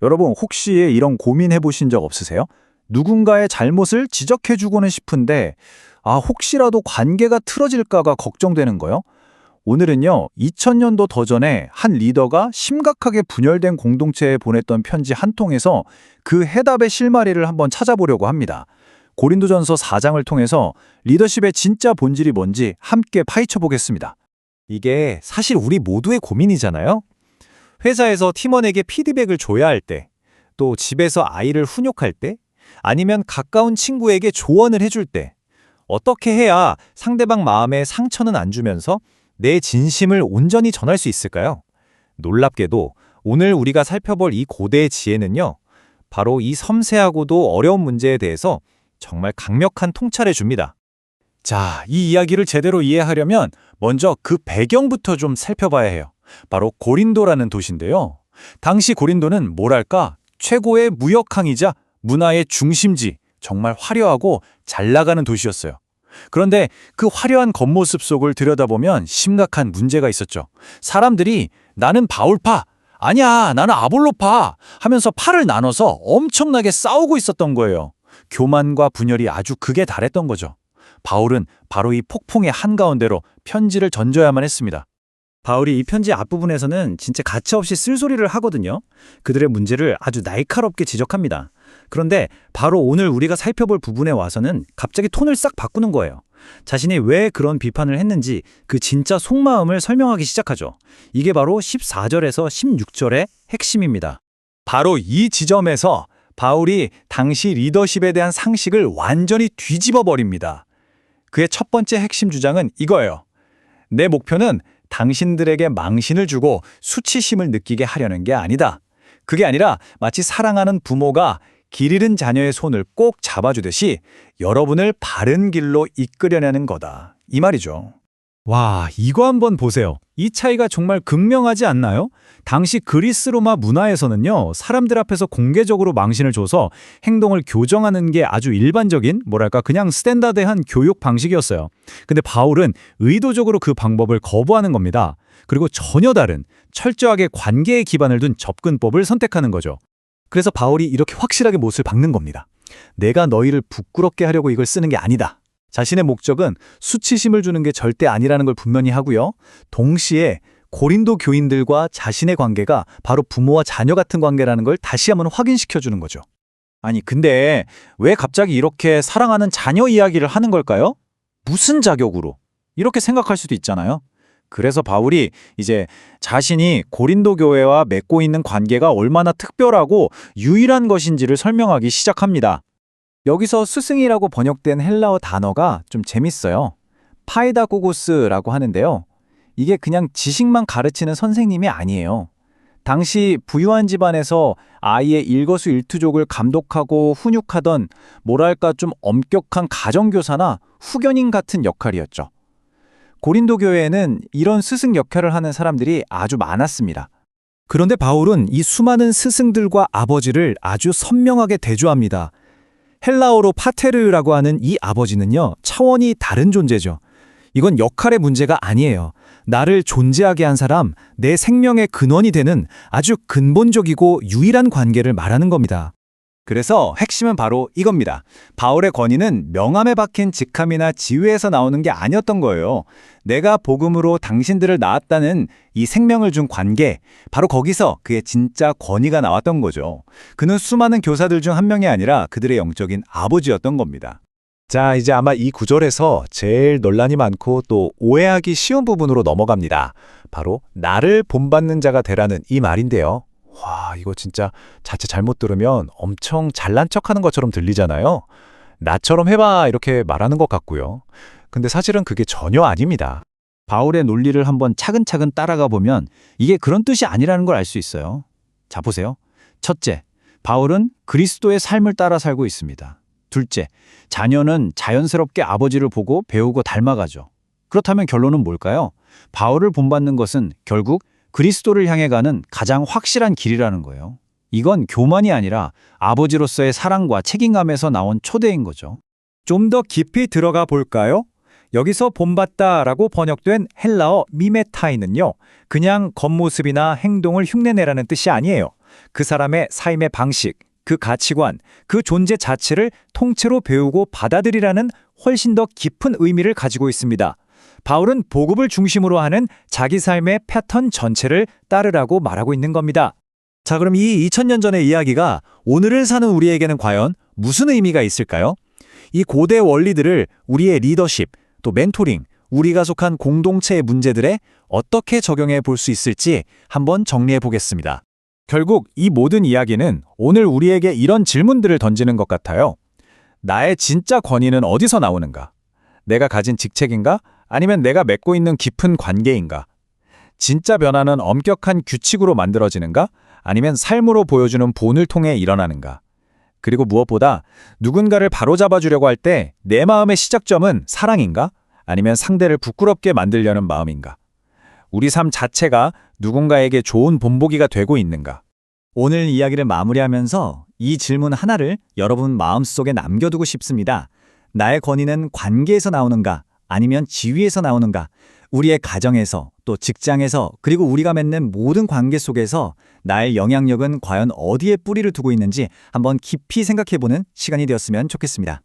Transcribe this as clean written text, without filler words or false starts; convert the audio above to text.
여러분 혹시 이런 고민해 보신 적 없으세요? 누군가의 잘못을 지적해주고는 싶은데 혹시라도 관계가 틀어질까가 걱정되는 거요? 오늘은요, 2000년도 더 전에 한 리더가 심각하게 분열된 공동체에 보냈던 편지 한 통에서 그 해답의 실마리를 한번 찾아보려고 합니다. 고린도전서 4장을 통해서 리더십의 진짜 본질이 뭔지 함께 파헤쳐 보겠습니다. 이게 사실 우리 모두의 고민이잖아요. 회사에서 팀원에게 피드백을 줘야 할 때, 또 집에서 아이를 훈육할 때, 아니면 가까운 친구에게 조언을 해줄 때, 어떻게 해야 상대방 마음에 상처는 안 주면서 내 진심을 온전히 전할 수 있을까요? 놀랍게도 오늘 우리가 살펴볼 이 고대의 지혜는요, 바로 이 섬세하고도 어려운 문제에 대해서 정말 강력한 통찰해 줍니다. 자, 이 이야기를 제대로 이해하려면 먼저 그 배경부터 좀 살펴봐야 해요. 바로 고린도라는 도시인데요. 당시 고린도는 뭐랄까 최고의 무역항이자 문화의 중심지, 정말 화려하고 잘 나가는 도시였어요. 그런데 그 화려한 겉모습 속을 들여다보면 심각한 문제가 있었죠. 사람들이 나는 바울파, 아니야 나는 아볼로파 하면서 팔을 나눠서 엄청나게 싸우고 있었던 거예요. 교만과 분열이 아주 극에 달했던 거죠. 바울은 바로 이 폭풍의 한가운데로 편지를 던져야만 했습니다. 바울이 이 편지 앞부분에서는 진짜 가차없이 쓸소리를 하거든요. 그들의 문제를 아주 날카롭게 지적합니다. 그런데 바로 오늘 우리가 살펴볼 부분에 와서는 갑자기 톤을 싹 바꾸는 거예요. 자신이 왜 그런 비판을 했는지 그 진짜 속마음을 설명하기 시작하죠. 이게 바로 14절에서 16절의 핵심입니다. 바로 이 지점에서 바울이 당시 리더십에 대한 상식을 완전히 뒤집어 버립니다. 그의 첫 번째 핵심 주장은 이거예요. 내 목표는 당신들에게 망신을 주고 수치심을 느끼게 하려는 게 아니다. 그게 아니라 마치 사랑하는 부모가 길 잃은 자녀의 손을 꼭 잡아주듯이 여러분을 바른 길로 이끌려내는 거다. 이 말이죠. 와, 이거 한번 보세요. 이 차이가 정말 극명하지 않나요? 당시 그리스 로마 문화에서는요, 사람들 앞에서 공개적으로 망신을 줘서 행동을 교정하는 게 아주 일반적인, 그냥 스탠다드한 교육 방식이었어요. 근데 바울은 의도적으로 그 방법을 거부하는 겁니다. 그리고 전혀 다른, 철저하게 관계에 기반을 둔 접근법을 선택하는 거죠. 그래서 바울이 이렇게 확실하게 못을 박는 겁니다. 내가 너희를 부끄럽게 하려고 이걸 쓰는 게 아니다. 자신의 목적은 수치심을 주는 게 절대 아니라는 걸 분명히 하고요. 동시에 고린도 교인들과 자신의 관계가 바로 부모와 자녀 같은 관계라는 걸 다시 한번 확인시켜주는 거죠. 아니, 근데 왜 갑자기 이렇게 사랑하는 자녀 이야기를 하는 걸까요? 무슨 자격으로? 이렇게 생각할 수도 있잖아요. 그래서 바울이 이제 자신이 고린도 교회와 맺고 있는 관계가 얼마나 특별하고 유일한 것인지를 설명하기 시작합니다. 여기서 스승이라고 번역된 헬라어 단어가 좀 재밌어요. 파이다고고스라고 하는데요. 이게 그냥 지식만 가르치는 선생님이 아니에요. 당시 부유한 집안에서 아이의 일거수일투족을 감독하고 훈육하던 좀 엄격한 가정교사나 후견인 같은 역할이었죠. 고린도 교회에는 이런 스승 역할을 하는 사람들이 아주 많았습니다. 그런데 바울은 이 수많은 스승들과 아버지를 아주 선명하게 대조합니다. 헬라어로 파테르라고 하는 이 아버지는요, 차원이 다른 존재죠. 이건 역할의 문제가 아니에요. 나를 존재하게 한 사람, 내 생명의 근원이 되는 아주 근본적이고 유일한 관계를 말하는 겁니다. 그래서 핵심은 바로 이겁니다. 바울의 권위는 명함에 박힌 직함이나 지위에서 나오는 게 아니었던 거예요. 내가 복음으로 당신들을 낳았다는 이 생명을 준 관계, 바로 거기서 그의 진짜 권위가 나왔던 거죠. 그는 수많은 교사들 중 한 명이 아니라 그들의 영적인 아버지였던 겁니다. 자, 이제 아마 이 구절에서 제일 논란이 많고 또 오해하기 쉬운 부분으로 넘어갑니다. 바로 나를 본받는 자가 되라는 이 말인데요. 와, 이거 진짜 자칫 잘못 들으면 엄청 잘난 척하는 것처럼 들리잖아요. 나처럼 해봐 이렇게 말하는 것 같고요. 근데 사실은 그게 전혀 아닙니다. 바울의 논리를 한번 차근차근 따라가 보면 이게 그런 뜻이 아니라는 걸 알 수 있어요. 자, 보세요. 첫째, 바울은 그리스도의 삶을 따라 살고 있습니다. 둘째, 자녀는 자연스럽게 아버지를 보고 배우고 닮아가죠. 그렇다면 결론은 뭘까요? 바울을 본받는 것은 결국 그리스도를 향해 가는 가장 확실한 길이라는 거예요. 이건 교만이 아니라 아버지로서의 사랑과 책임감에서 나온 초대인 거죠. 좀 더 깊이 들어가 볼까요? 여기서 본받다라고 번역된 헬라어 미메타이는요, 그냥 겉모습이나 행동을 흉내내라는 뜻이 아니에요. 그 사람의 삶의 방식, 그 가치관, 그 존재 자체를 통째로 배우고 받아들이라는 훨씬 더 깊은 의미를 가지고 있습니다. 바울은 복음을 중심으로 하는 자기 삶의 패턴 전체를 따르라고 말하고 있는 겁니다. 자, 그럼 이 2000년 전의 이야기가 오늘을 사는 우리에게는 과연 무슨 의미가 있을까요? 이 고대 원리들을 우리의 리더십, 또 멘토링, 우리가 속한 공동체의 문제들에 어떻게 적용해 볼 수 있을지 한번 정리해 보겠습니다. 결국 이 모든 이야기는 오늘 우리에게 이런 질문들을 던지는 것 같아요. 나의 진짜 권위는 어디서 나오는가? 내가 가진 직책인가? 아니면 내가 맺고 있는 깊은 관계인가? 진짜 변화는 엄격한 규칙으로 만들어지는가? 아니면 삶으로 보여주는 본을 통해 일어나는가? 그리고 무엇보다 누군가를 바로잡아 주려고 할 때 내 마음의 시작점은 사랑인가? 아니면 상대를 부끄럽게 만들려는 마음인가? 우리 삶 자체가 누군가에게 좋은 본보기가 되고 있는가? 오늘 이야기를 마무리하면서 이 질문 하나를 여러분 마음속에 남겨두고 싶습니다. 나의 권위는 관계에서 나오는가? 아니면 지위에서 나오는가? 우리의 가정에서, 또 직장에서, 그리고 우리가 맺는 모든 관계 속에서 나의 영향력은 과연 어디에 뿌리를 두고 있는지 한번 깊이 생각해보는 시간이 되었으면 좋겠습니다.